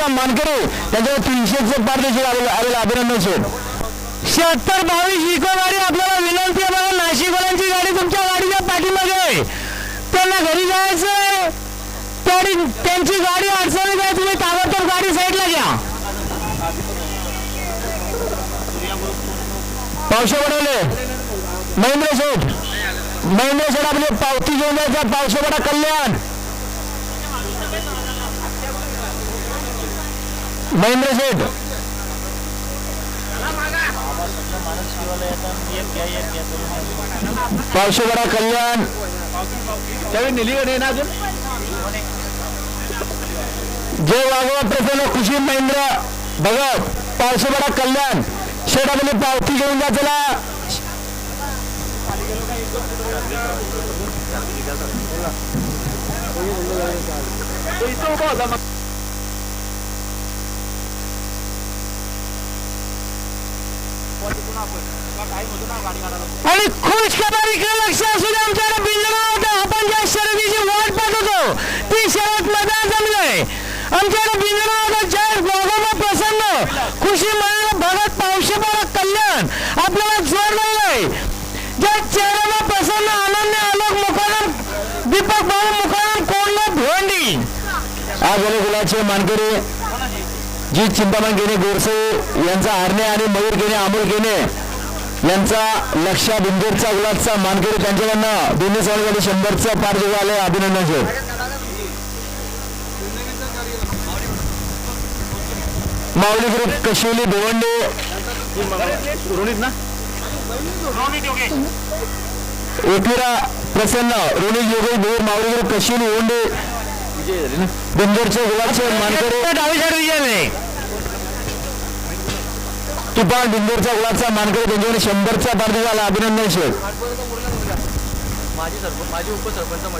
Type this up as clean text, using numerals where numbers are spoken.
गुलाचा मानकरी त्यांच्यावर 300चे पारदेशी आलेला अभिनंदन शेठ. 76-22 इको गाडी. आपल्याला विनंती आहे बघा, नाशिकवाल्यांची गाडी तुमच्या गाडीच्या पाठीमागे. त्यांना घरी जायचंय, त्यांची गाडी अडचणीत आहे, तुम्ही ताबडतोब गाडी साईडला घ्या. पावशे बनवले महेंद्र शेठ आपली पावती घेऊन जायचा. पावशेवाडा कल्याण महेंद्र शेठ. पावशेवाडा कल्याण जय वाघोबा प्रसन्न खुशी महेंद्र भगत. पावशेवाडा कल्याण शेठ आपली पावती घेऊन जा. चला आणि खुश खबर इकडे लक्ष असू दे. आमच्याकडे बिंजोड आपण ज्या शर्यतीची वाट पाहत होतो ती शर्यत मैदान जमलंय. आमच्याकडे बिंजोड जय वाघोबा प्रसन्न खुशी महेंद्र भगत पावशेवाडा कल्याण आपल्याला जोड लागलाय. ज्या चेहऱ्याला प्रसन्न आनंद आलोक मुखानम दीपक भाऊ मुखानम कोंडला भिवंडी. आज गुलाचे मानकरी जी चिंतामण गेणे गोरसे यांचा हरणे आणि मयूर गेणे अमोल गेणे यांचा लक्षा बिंदूरचा गुलाबचा मानकरी त्यांच्याकडनं दोन्ही सावळी 100चा पार जेव्हा आले अभिनंदन शेठ. माऊली ग्रुप कशिवली भिवंडी एकविरा प्रसन्न रोनित योगेश भोर माऊली ग्रुप कशिवली भिवंडी बिंदूरचे गुलाबचे मानकरी डावी साईड विजय. तुफान बिंदूरचा गुलाबचा मानकरी त्यांच्याकडे 100चा पार जेव्हा आला अभिनंदन शेठ. माझी उपसरपंच